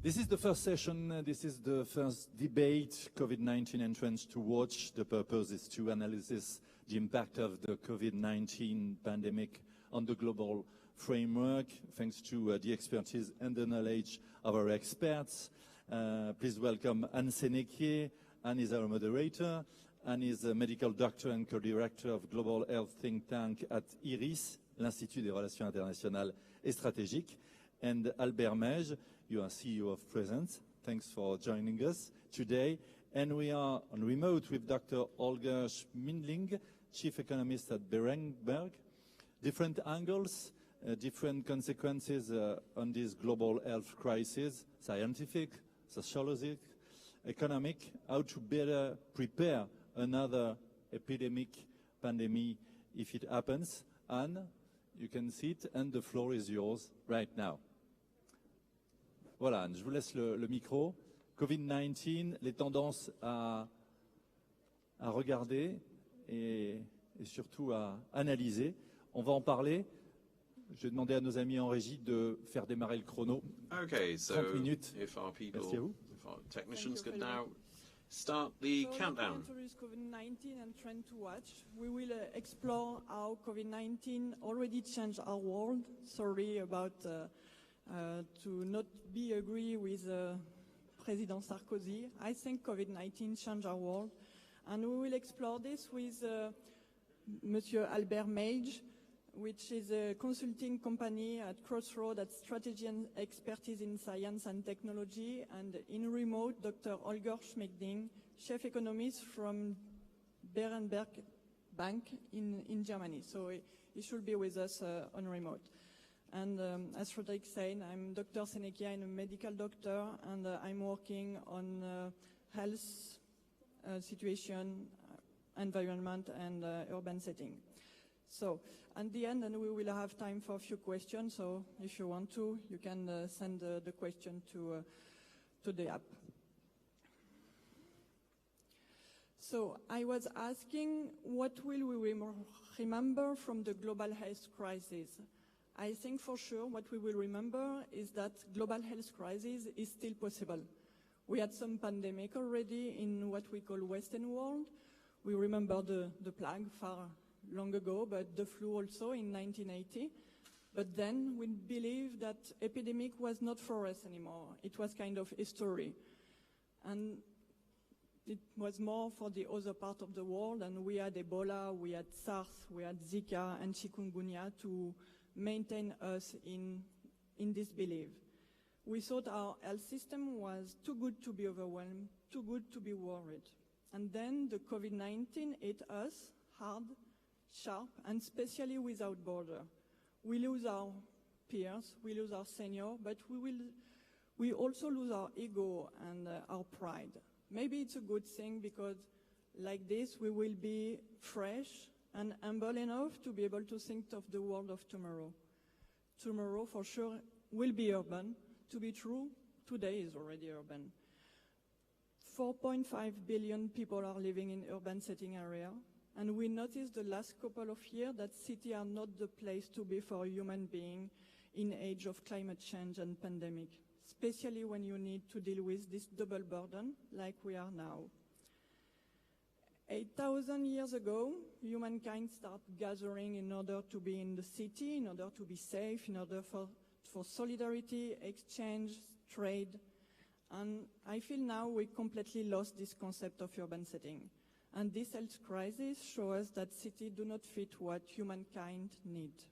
This is the first session, this is the first debate, COVID-19 entrance to watch. The purpose is to analyze the impact of the COVID-19 pandemic on the global framework, thanks to the expertise and the knowledge of our experts. Please welcome Anne Senequier. Anne is our moderator. Anne is a medical doctor and co-director of Global Health Think Tank at IRIS, l'Institut des Relations Internationales et Stratégiques. And Albert Meige, you are CEO of Presans. Thanks for joining us today. And we are on remote with Dr. Holger Schmieding, Chief Economist at Berenberg. Different angles, different consequences on this global health crisis, scientific, sociological, economic, how to better prepare another epidemic, pandemic, if it happens. Anne, you can sit, and the floor is yours right now. Voilà, Anne, je vous laisse le micro. Covid-19, les tendances à regarder et surtout à analyser. On va en parler. Je vais demander à nos amis en régie de faire démarrer le chrono. Okay, so 30 minutes. if our people, Merci à vous. if our technicians could now start the countdown. To introduce COVID-19 and trend to watch, we will explore how COVID-19 already changed our world. Sorry about to not be agree with President Sarkozy. I think COVID-19 changed our world, and we will explore this with Monsieur Albert Meige, which is a consulting company at Crossroad at strategy and expertise in science and technology, and in remote, Dr. Holger Schmieding, chief economist from Berenberg Bank in Germany. So he should be with us on remote. And as Frederick said, I'm Dr. Senequier, I'm a medical doctor, and I'm working on health situation, environment, and urban setting. So, at the end, and we will have time for a few questions, so if you want to, you can send the question to the app. So, I was asking, what will we remember from the global health crisis? I think for sure what we will remember is that global health crisis is still possible. We had some pandemic already in what we call Western world. We remember the plague far long ago, but the flu also in 1980. But then we believed that epidemic was not for us anymore. It was kind of history. And it was more for the other part of the world, and we had Ebola, we had SARS, we had Zika and chikungunya to maintain us in this belief. We thought our health system was too good to be overwhelmed, too good to be worried. And then the COVID-19 hit us hard, sharp, and especially without border. We lose our peers, we lose our senior, but we also lose our ego and our pride. Maybe it's a good thing because like this we will be fresh and humble enough to be able to think of the world of tomorrow. Tomorrow for sure will be urban. To be true, today is already urban. 4.5 billion people are living in urban setting area, and we noticed the last couple of years that cities are not the place to be for a human being in age of climate change and pandemic, especially when you need to deal with this double burden like we are now. 8,000 years ago, humankind started gathering in order to be in the city, in order to be safe, in order for solidarity, exchange, trade. And I feel now we completely lost this concept of urban setting. And this health crisis shows us that cities do not fit what humankind needs.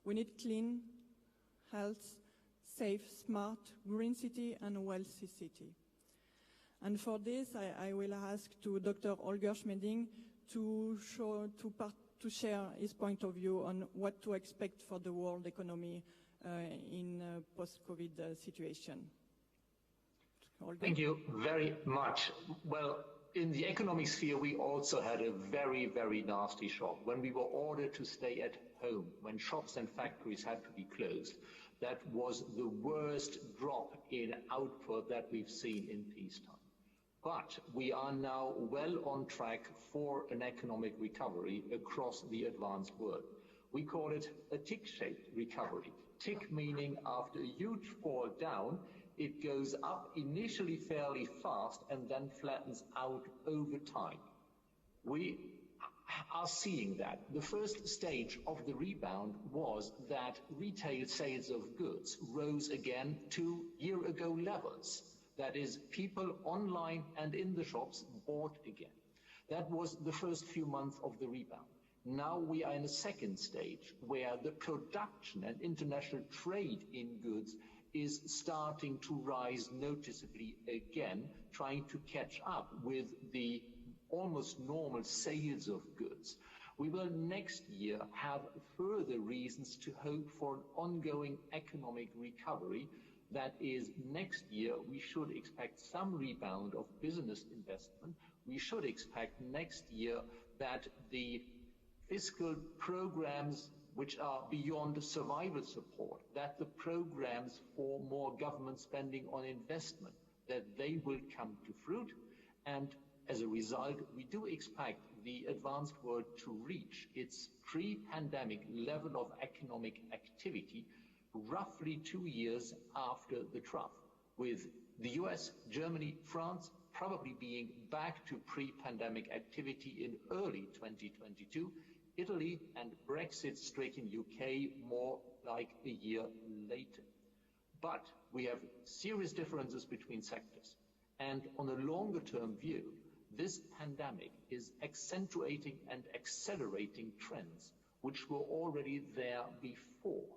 We need clean, health, safe, smart, green city, and wealthy city. And for this, I will ask to Dr. Holger Schmieding to share his point of view on what to expect for the world economy in a post-COVID situation. Holger? Thank you very much. Well, in the economic sphere, we also had a very, very nasty shock. When we were ordered to stay at home, when shops and factories had to be closed, that was the worst drop in output that we've seen in peacetime. But we are now well on track for an economic recovery across the advanced world. We call it a tick-shaped recovery. Tick meaning after a huge fall down, it goes up initially fairly fast and then flattens out over time. We are seeing that. The first stage of the rebound was that retail sales of goods rose again to year-ago levels. That is, people online and in the shops bought again. That was the first few months of the rebound. Now we are in a second stage where the production and international trade in goods is starting to rise noticeably again, trying to catch up with the almost normal sales of goods. We will next year have further reasons to hope for an ongoing economic recovery. That is, next year we should expect some rebound of business investment. We should expect next year that the fiscal programs which are beyond survival support, that the programs for more government spending on investment, that they will come to fruit. And as a result, we do expect the advanced world to reach its pre-pandemic level of economic activity roughly 2 years after the trough, with the US, Germany, France probably being back to pre-pandemic activity in early 2022, Italy and Brexit-stricken UK more like a year later. But we have serious differences between sectors. And on a longer-term view, this pandemic is accentuating and accelerating trends which were already there before.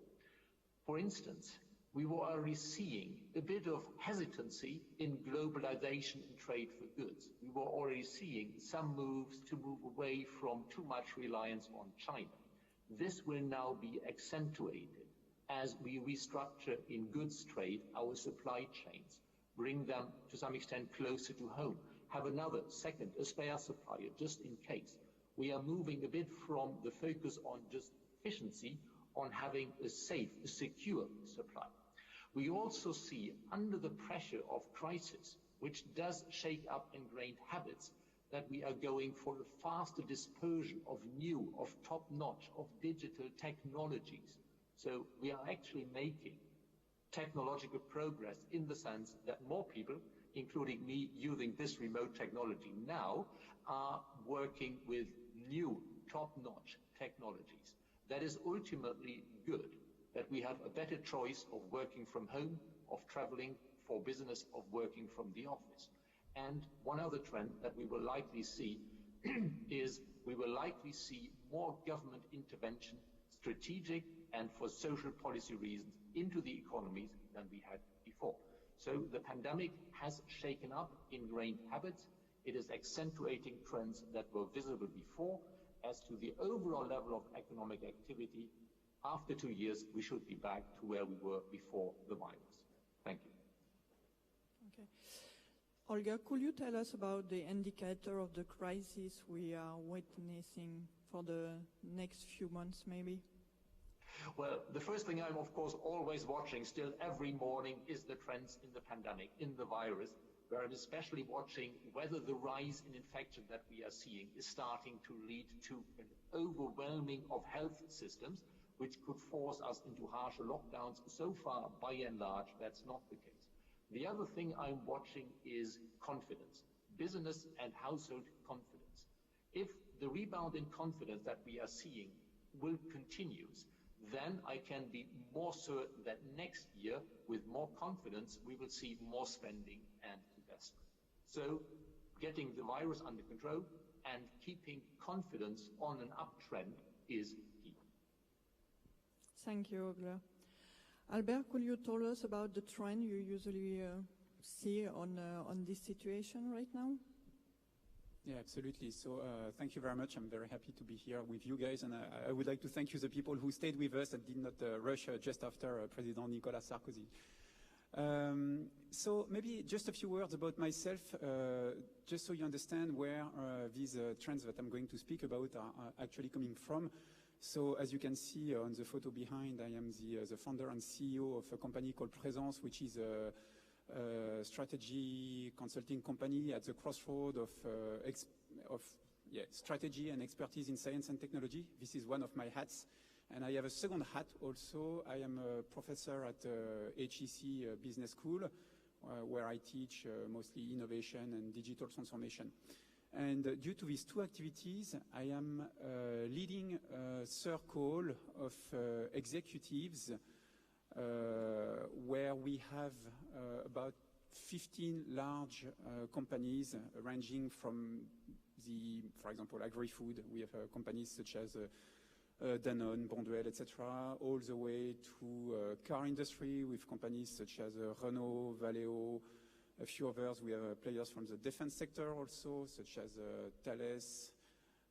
For instance, we were already seeing a bit of hesitancy in globalization and trade for goods. We were already seeing some moves to move away from too much reliance on China. This will now be accentuated as we restructure in goods trade our supply chains, bring them to some extent closer to home, have another second, a spare supplier just in case. We are moving a bit from the focus on just efficiency on having a safe, a secure supply. We also see, under the pressure of crisis, which does shake up ingrained habits, that we are going for a faster dispersion of new, of top-notch, of digital technologies. So we are actually making technological progress in the sense that more people, including me, using this remote technology now, are working with new top-notch technologies. That is ultimately good, that we have a better choice of working from home, of traveling for business, of working from the office. And one other trend that we will likely see is we will likely see more government intervention, strategic and for social policy reasons, into the economies than we had before. So the pandemic has shaken up ingrained habits. It is accentuating trends that were visible before. As to the overall level of economic activity, after 2 years, we should be back to where we were before the virus. Thank you. Okay. Holger, could you tell us about the indicator of the crisis we are witnessing for the next few months, maybe? Well, the first thing I'm, of course, always watching still every morning is the trends in the pandemic, in the virus, where I'm especially watching whether the rise in infection that we are seeing is starting to lead to an overwhelming of health systems, which could force us into harsher lockdowns. So far, by and large, that's not the case. The other thing I'm watching is confidence, business and household confidence. If the rebound in confidence that we are seeing will continue, then I can be more certain that next year, with more confidence, we will see more spending and investment. So getting the virus under control and keeping confidence on an uptrend is key. Thank you, Holger. Albert, could you tell us about the trend you usually see on this situation right now? Yeah, absolutely. So thank you very much. I'm very happy to be here with you guys. And I would like to thank you, the people who stayed with us and did not rush just after President Nicolas Sarkozy. So maybe just a few words about myself, just so you understand where these trends that I'm going to speak about are actually coming from. So as you can see on the photo behind, I am the founder and CEO of a company called Presans, which is a strategy consulting company at the crossroad of strategy and expertise in science and technology. This is one of my hats. And I have a second hat also. I am a professor at HEC Business School, where I teach mostly innovation and digital transformation. And due to these two activities, I am leading a circle of executives where we have about 15 large companies ranging from for example, agri-food. We have companies such as Danone, Bonduelle, etc., all the way to car industry with companies such as Renault, Valeo, a few others. We have players from the defense sector also, such as Thales,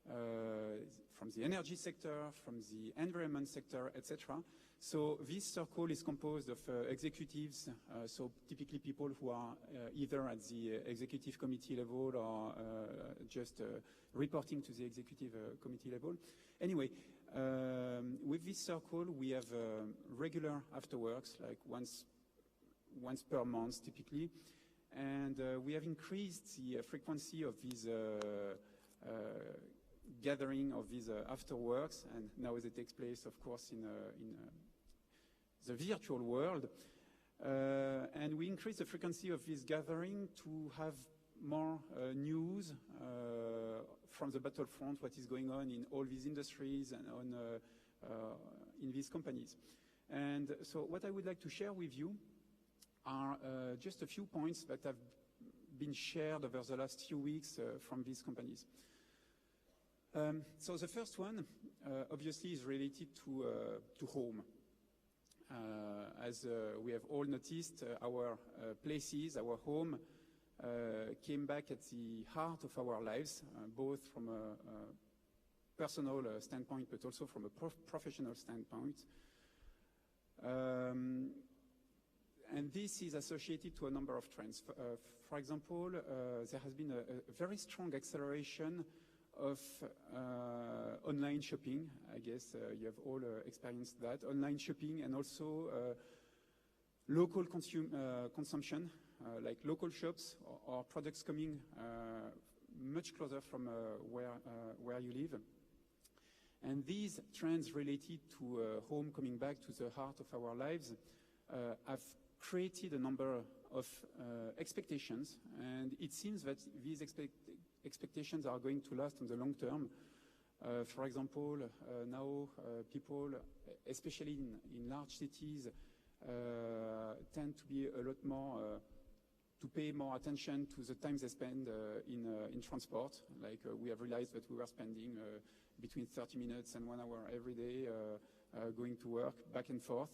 from the energy sector, from the environment sector, etc. So this circle is composed of executives, so typically people who are either at the executive committee level or just reporting to the executive committee level. Anyway, with this circle, we have regular afterworks, like once per month typically, and we have increased the frequency of these gathering of these afterworks, and now it takes place, of course, in the virtual world. And we increase the frequency of this gathering to have more news from the battlefront, what is going on in all these industries and in these companies. And so what I would like to share with you are just a few points that have been shared over the last few weeks from these companies. So the first one, obviously, is related to home. As we have all noticed, our places, our home, came back at the heart of our lives, both from a personal standpoint, but also from a professional standpoint. And this is associated to a number of trends. For example, there has been a very strong acceleration of online shopping. I guess you have all experienced that. Online shopping, and also local consumption, like local shops or products coming much closer from where you live. And these trends related to home coming back to the heart of our lives have created a number of expectations, and it seems that these expectations are going to last on the long term. For example, now people, especially in large cities, tend to be a lot more, to pay more attention to the time they spend in transport. Like we have realized that we were spending between 30 minutes and 1 hour every day going to work, back and forth.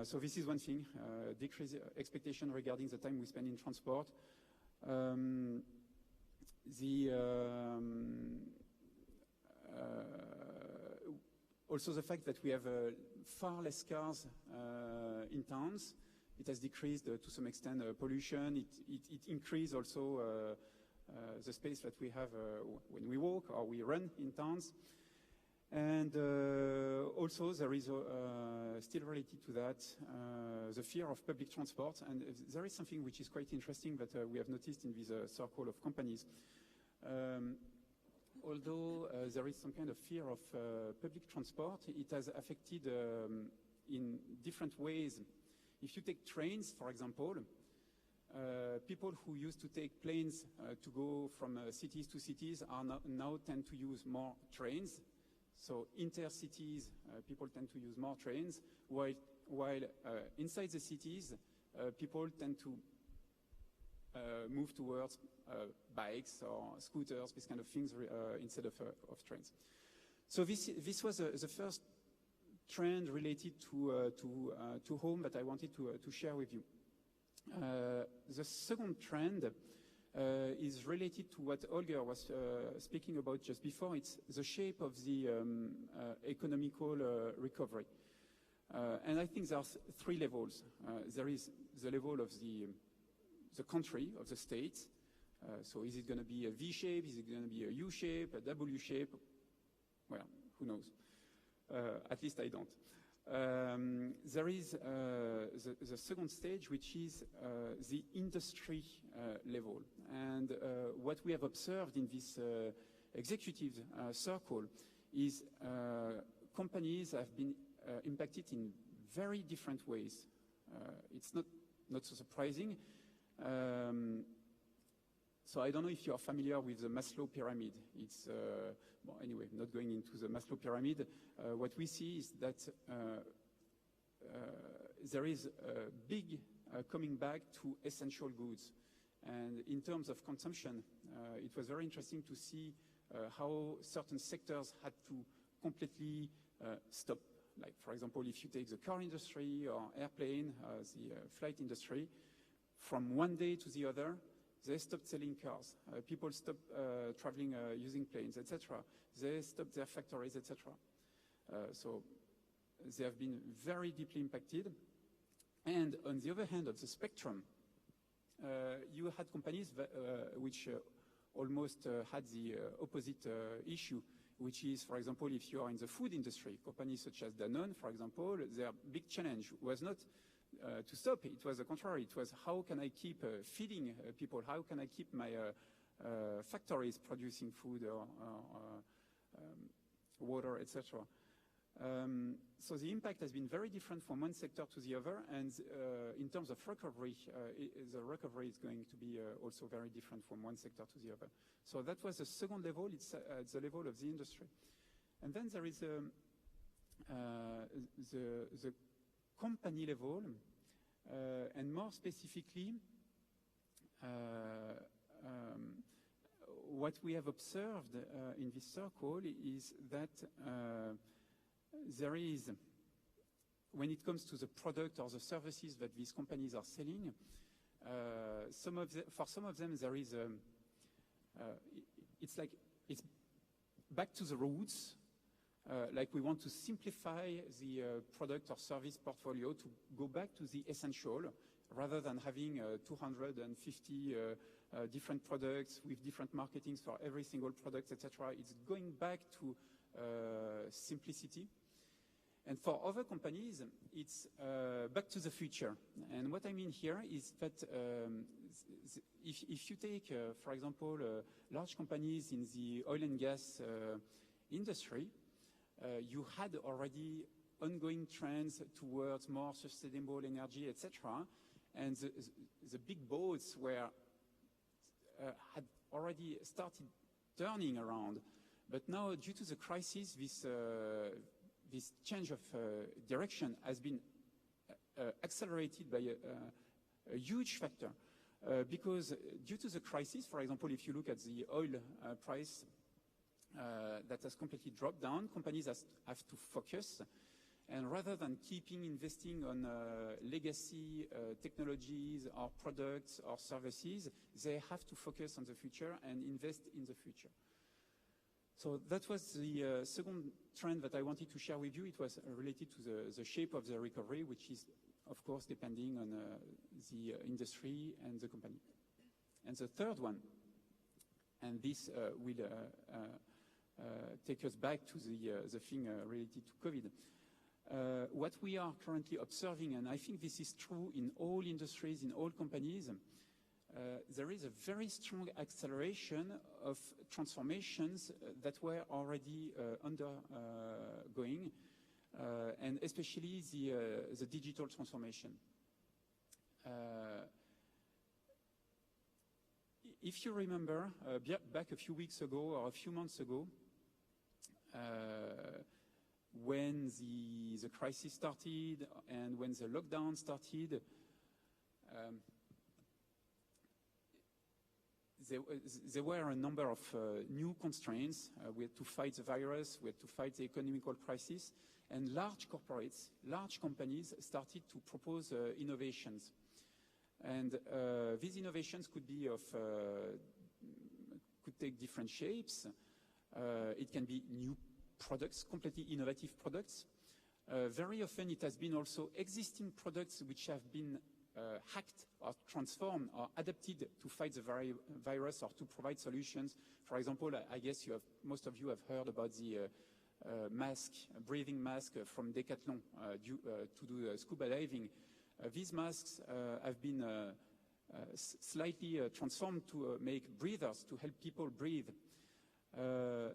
So this is one thing, decrease expectation regarding the time we spend in transport. Also the fact that we have far less cars in towns. It has decreased to some extent pollution. It increased also the space that we have when we walk or we run in towns. And also there is still related to that the fear of public transport. And there is something which is quite interesting that we have noticed in this circle of companies. Although there is some kind of fear of public transport, it has affected in different ways. If you take trains, for example, people who used to take planes to go from cities to cities are now tend to use more trains. So intercities, people tend to use more trains, while inside the cities, people tend to move towards bikes or scooters, these kind of things, instead of trains. So this was the first trend related to home that I wanted to share with you. The second trend is related to what Holger was speaking about just before. It's the shape of the economical recovery. And I think there are three levels. There is the level of the country, of the state. So is it going to be a V shape? Is it going to be a U shape, a W shape? Well, who knows? At least I don't. There is the second stage, which is the industry level. And what we have observed in this executive circle is companies have been impacted in very different ways. It's not not so surprising. So I don't know if you are familiar with the Maslow pyramid. It's, well, anyway, not going into the Maslow pyramid. What we see is that there is a big coming back to essential goods. And in terms of consumption, it was very interesting to see how certain sectors had to completely stop. Like, for example, if you take the car industry or airplane, the flight industry, from one day to the other, they stopped selling cars. People stopped traveling using planes, etc. They stopped their factories, etc. So they have been very deeply impacted. And on the other hand of the spectrum, you had companies which almost had the opposite issue, which is, for example, if you are in the food industry, companies such as Danone, for example, their big challenge was not to stop. It was the contrary. It was how can I keep feeding people? How can I keep my factories producing food or water, etc. So the impact has been very different from one sector to the other, and in terms of recovery, the recovery is going to be also very different from one sector to the other. So that was the second level. It's at the level of the industry. And then there is the company level, and more specifically, what we have observed in this circle is that there is, when it comes to the product or the services that these companies are selling, for some of them there is it's like it's back to the roots. Like we want to simplify the product or service portfolio to go back to the essential, rather than having 250 different products with different marketings for every single product, etc. It's going back to simplicity. And for other companies, it's back to the future. And what I mean here is that if you take, for example, large companies in the oil and gas industry, you had already ongoing trends towards more sustainable energy, etc. And the big boats were had already started turning around. But now, due to the crisis, this change of direction has been accelerated by a huge factor. Because due to the crisis, for example, if you look at the oil price that has completely dropped down, companies have to focus. And rather than keeping investing on legacy technologies or products or services, they have to focus on the future and invest in the future. So that was the second trend that I wanted to share with you. It was related to the shape of the recovery, which is, of course, depending on the industry and the company. And the third one, and this will take us back to the thing related to COVID. What we are currently observing, and I think this is true in all industries, in all companies, there is a very strong acceleration of transformations that were already undergoing, and especially the digital transformation. If you remember, back a few weeks ago or a few months ago, when the crisis started and when the lockdown started, there were a number of new constraints. We had to fight the virus, we had to fight the economical crisis, and large corporates, large companies started to propose innovations. And these innovations could be could take different shapes. It can be new products, completely innovative products. Very often it has been also existing products which have been hacked or transformed or adapted to fight the virus or to provide solutions. For example, I guess most of you have heard about the breathing mask from Decathlon to do scuba diving. These masks have been slightly transformed to make breathers to help people breathe.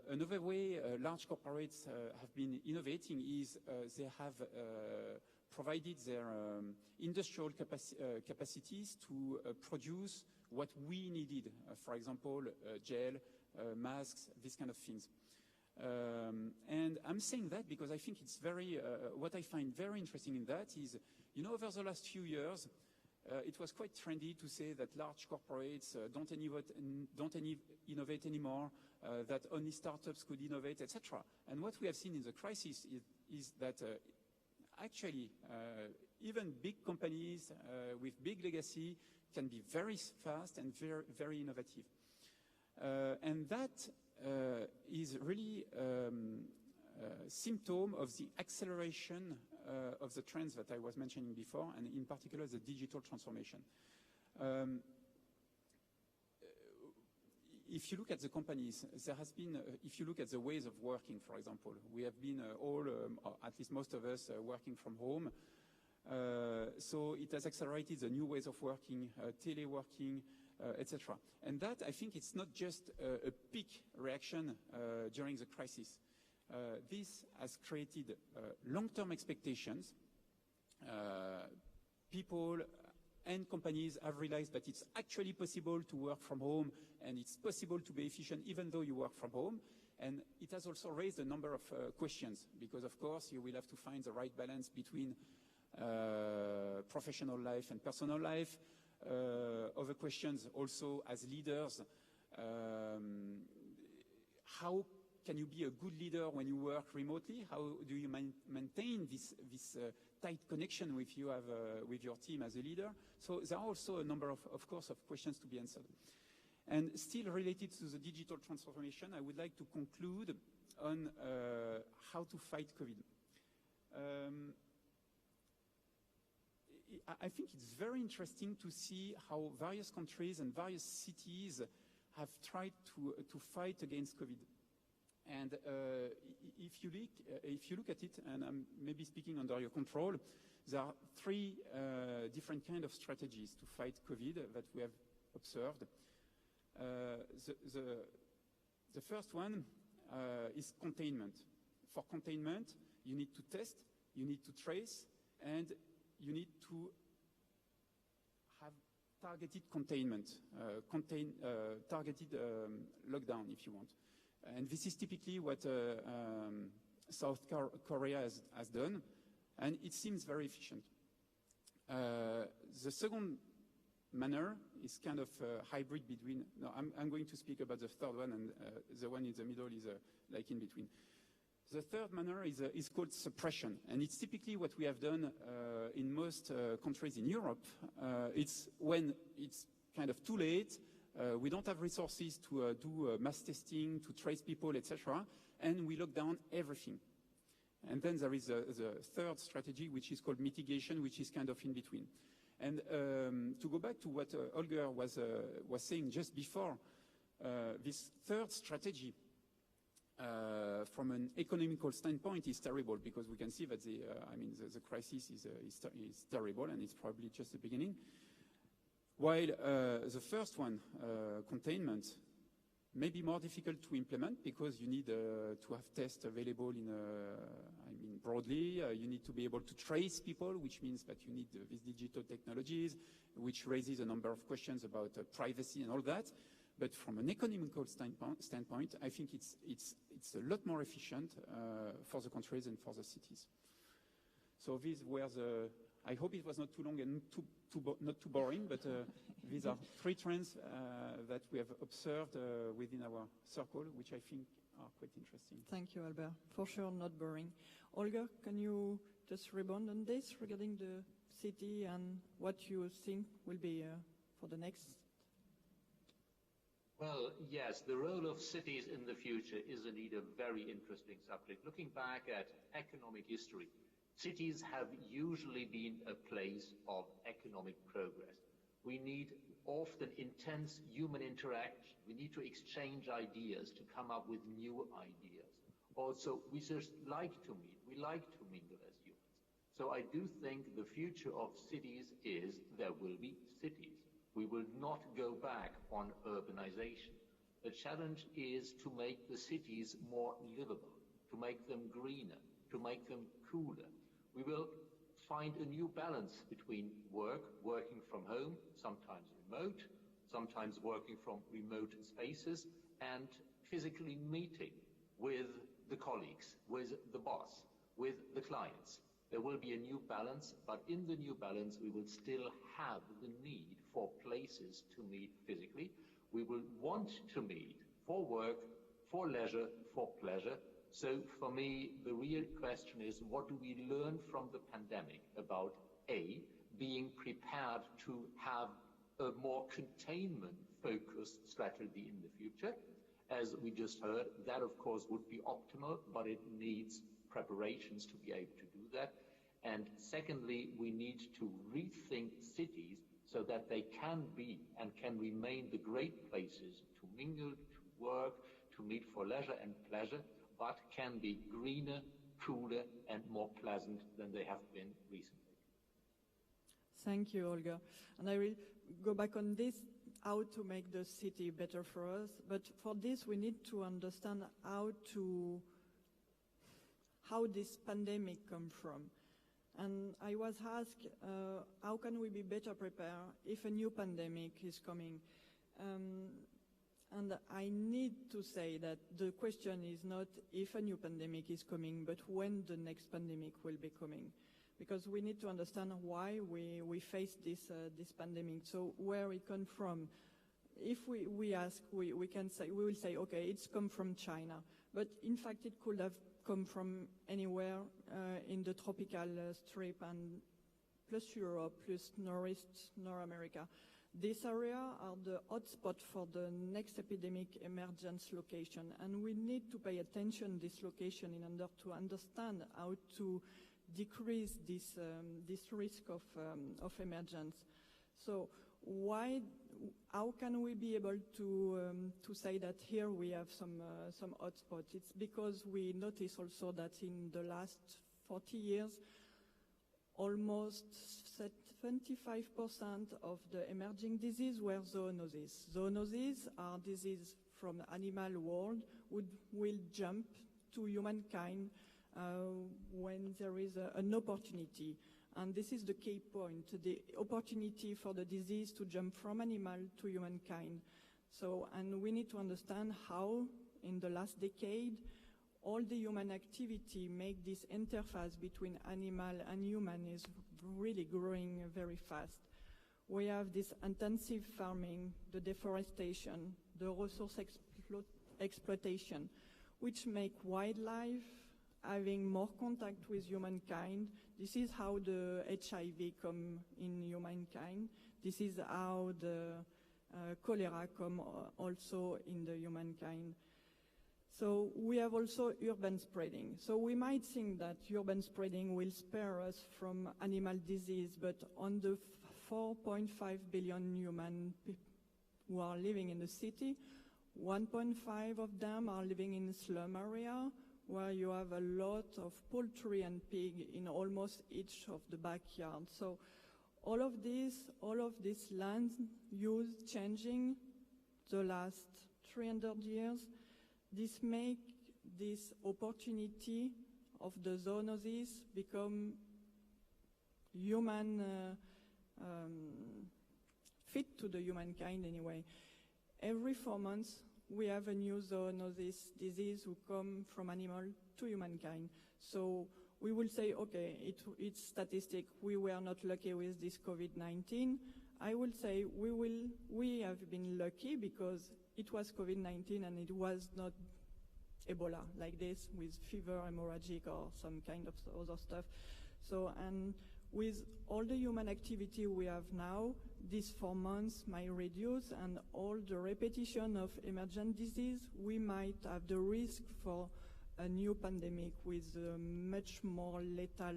Another way large corporates have been innovating is they have provided their industrial capacities to produce what we needed, for example, gel, masks, these kind of things. And I'm saying that because I think it's very, what I find very interesting in that is, you know, over the last few years, it was quite trendy to say that large corporates don't innovate anymore, that only startups could innovate, etc. And what we have seen in the crisis is that actually even big companies with big legacy can be very fast and very, very innovative. And that is really a symptom of the acceleration of the trends that I was mentioning before, and in particular the digital transformation. If you look at the companies, there has been, if you look at the ways of working, for example, we have been all, at least most of us, working from home. So it has accelerated the new ways of working, teleworking, etc. And that, I think, it's not just a peak reaction during the crisis. This has created long-term expectations. People and companies have realized that it's actually possible to work from home, and it's possible to be efficient even though you work from home. And it has also raised a number of questions, because of course you will have to find the right balance between professional life and personal life. Other questions also as leaders, how can you be a good leader when you work remotely? How do you maintain this tight connection with your team as a leader? So there are also a number of course, of questions to be answered. And still related to the digital transformation, I would like to conclude on how to fight COVID. I think it's very interesting to see how various countries and various cities have tried to fight against COVID. And if you look at it, and I'm maybe speaking under your control, there are three different kind of strategies to fight COVID that we have observed. The first one is containment. For containment, you need to test, you need to trace, and you need to have targeted containment, targeted lockdown, if you want. And this is typically what South Korea has done, and it seems very efficient. The second manner is kind of a hybrid between, no, I'm going to speak about the third one, and the one in the middle is like in between. The third manner is called suppression, and it's typically what we have done in most countries in Europe. It's when it's kind of too late, we don't have resources to do mass testing, to trace people, etc., and we lock down everything. And then there is the third strategy, which is called mitigation, which is kind of in between. And to go back to what Holger was saying just before, this third strategy, from an economical standpoint, is terrible, because we can see that the crisis is terrible, and it's probably just the beginning. While the first one, containment, may be more difficult to implement, because you need to have tests available broadly. You need to be able to trace people, which means that you need these digital technologies, which raises a number of questions about privacy and all that. But from an economical standpoint, I think it's a lot more efficient for the countries and for the cities. So these were the, I hope it was not too long and not too boring, but these are three trends that we have observed within our circle, which I think are quite interesting. Thank you, Albert. For sure, not boring. Holger, can you just rebound on this regarding the city and what you think will be for the next? Well, yes, the role of cities in the future is indeed a very interesting subject. Looking back at economic history, cities have usually been a place of economic progress. We need often intense human interaction. We need to exchange ideas to come up with new ideas. Also, we just like to meet. We like to mingle as humans. So I do think the future of cities is there will be cities. We will not go back on urbanization. The challenge is to make the cities more livable, to make them greener, to make them cooler. We will find a new balance between working from home, sometimes remote, sometimes working from remote spaces, and physically meeting with the colleagues, with the boss, with the clients. There will be a new balance, but in the new balance, we will still have the need for places to meet physically. We will want to meet for work, for leisure, for pleasure. So for me, the real question is, what do we learn from the pandemic about A, being prepared to have a more containment-focused strategy in the future? As we just heard, that of course would be optimal, but it needs preparations to be able to do that. And secondly, we need to rethink cities so that they can be and can remain the great places to mingle, to work, to meet for leisure and pleasure, but can be greener, cooler, and more pleasant than they have been recently. Thank you, Holger. And I will go back on this, how to make the city better for us. But for this, we need to understand how this pandemic come from. And I was asked, how can we be better prepared if a new pandemic is coming? And I need to say that the question is not if a new pandemic is coming, but when the next pandemic will be coming. Because we need to understand why we face this pandemic. So where it comes from. If we ask, we will say, okay, it's come from China. But in fact, it could have come from anywhere in the tropical strip and plus Europe, plus North America. This area are the hotspot for the next epidemic emergence location, and we need to pay attention to this location in order to understand how to decrease this risk of emergence. So how can we be able to say that here we have some hotspots? It's because we notice also that in the last 40 years, almost 75% of the emerging disease were zoonoses. Zoonoses are diseases from the animal world will jump to humankind when there is an opportunity. And this is the key point, the opportunity for the disease to jump from animal to humankind. So, and we need to understand how, in the last decade, all the human activity make this interface between animal and human is really growing very fast. We have this intensive farming, the deforestation, the resource exploitation, which make wildlife having more contact with humankind. This is how the HIV come in humankind. This is how the cholera come also in the humankind. So we have also urban spreading. So we might think that urban spreading will spare us from animal disease, but on the 4.5 billion human who are living in the city, 1.5 of them are living in slum area, where you have a lot of poultry and pig in almost each of the backyards. So all of this land use changing the last 300 years. This make this opportunity of the zoonoses become human, fit to the humankind anyway. Every 4 months, we have a new zoonosis disease who come from animal to humankind. So we will say, okay, it's statistic. We were not lucky with this COVID-19. I will say we have been lucky because it was COVID-19 and it was not Ebola like this with fever, hemorrhagic or some kind of other stuff. So, and with all the human activity we have now, these 4 months might reduce, and all the repetition of emergent disease, we might have the risk for a new pandemic with much more lethal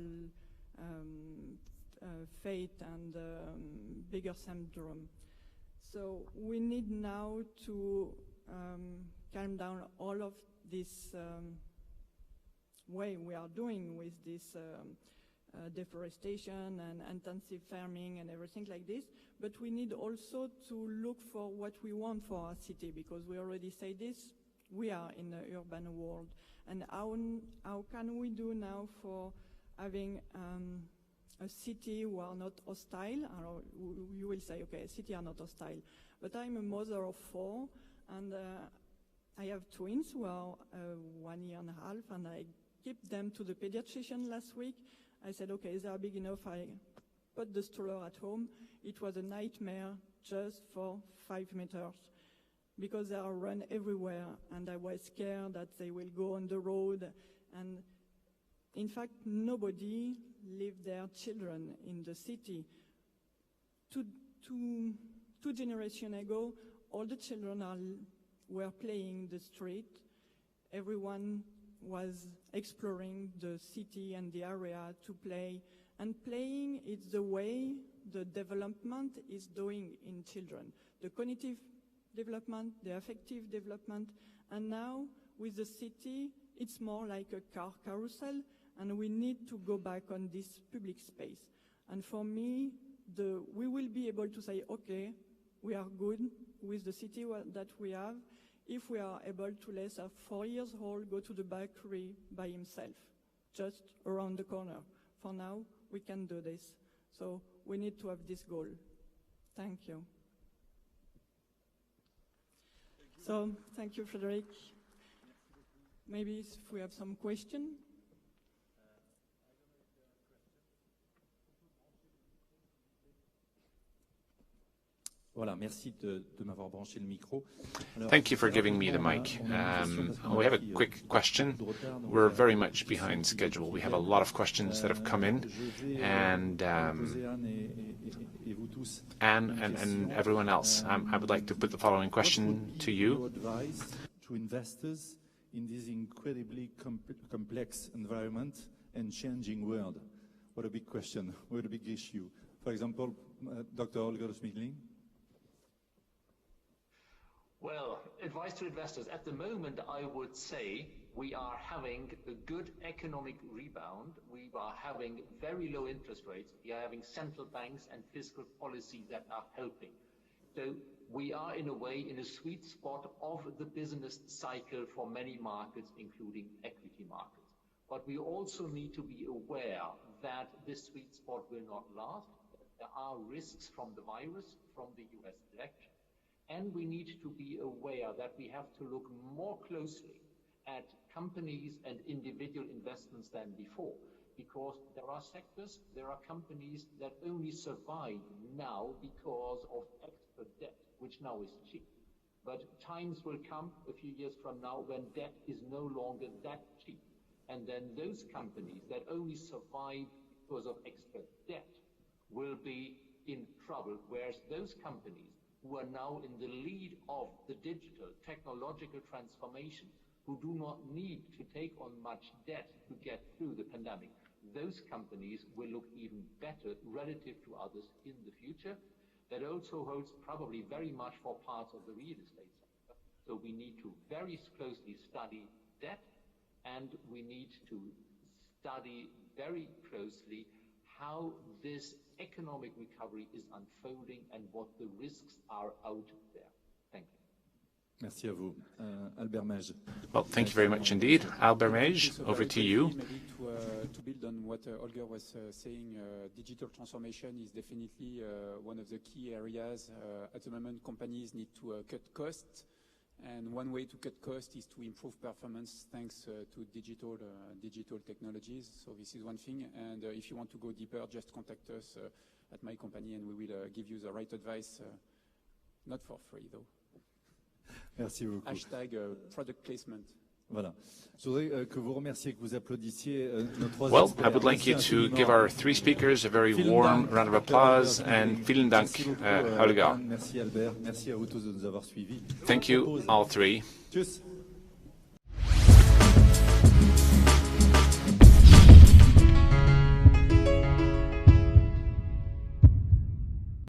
fate and bigger syndrome. So we need now to calm down all of this way we are doing with this deforestation and intensive farming and everything like this, but we need also to look for what we want for our city, because we already say this, we are in the urban world, and how can we do now for having a city who are not hostile. You will say, okay, city are not hostile. But I'm a mother of 4, and I have twins who are 1 year and a half, and I keep them to the pediatrician last week. I said, okay, they are big enough. I put the stroller at home. It was a nightmare just for 5 meters because they are run everywhere, and I was scared that they will go on the road. And in fact, nobody leave their children in the city. Two generations ago, all the children were playing the street. Everyone was exploring the city and the area to play. And playing is the way the development is doing in children. The cognitive development, the affective development. And now, with the city, it's more like a car carousel, and we need to go back on this public space. And for me, we will be able to say, okay, we are good with the city that we have if we are able to let a 4-year-old go to the bakery by himself, just around the corner. For now, we can do this. So we need to have this goal. Thank you. So thank you, Frederic. Maybe if we have some question. Voilà, merci de m'avoir branché le micro. Thank you for giving me the mic. We have a quick question. We're very much behind schedule. We have a lot of questions that have come in, and Anne and everyone else. I would like to put the following question to you. Advice to investors in this incredibly complex environment and changing world? What a big question, what a big issue. For example, Dr. Holger Schmieding. Well, advice to investors. At the moment, I would say we are having a good economic rebound. We are having very low interest rates. We are having central banks and fiscal policy that are helping. So we are, in a way, in a sweet spot of the business cycle for many markets, including equity markets. But we also need to be aware that this sweet spot will not last. There are risks from the virus, from the US election. And we need to be aware that we have to look more closely at companies and individual investments than before, because there are sectors, there are companies that only survive now because of extra debt, which now is cheap. But times will come a few years from now when debt is no longer that cheap. And then those companies that only survive because of extra debt will be in trouble, whereas those companies who are now in the lead of the digital technological transformation, who do not need to take on much debt to get through the pandemic, those companies will look even better relative to others in the future. That also holds probably very much for parts of the real estate sector. So we need to very closely study debt, and we need to study very closely how this economic recovery is unfolding and what the risks are out there. Thank you. Merci à vous. Albert Meige. Well, thank you very much indeed. Albert Meige, over to you. Maybe to build on what Holger was saying, digital transformation is definitely one of the key areas. At the moment, companies need to cut costs. And one way to cut costs is to improve performance thanks to digital technologies. So this is one thing. And if you want to go deeper, just contact us at my company, and we will give you the right advice, not for free though. Merci beaucoup. Hashtag product placement. Voilà. Je voudrais que vous remerciez, que vous applaudissiez nos trois Well, experts. I would like you to give our 3 speakers a very warm round of applause, and vielen Dank, Holger. Merci Albert, merci à vous tous de nous avoir suivis. Thank you, all 3. Tschüss.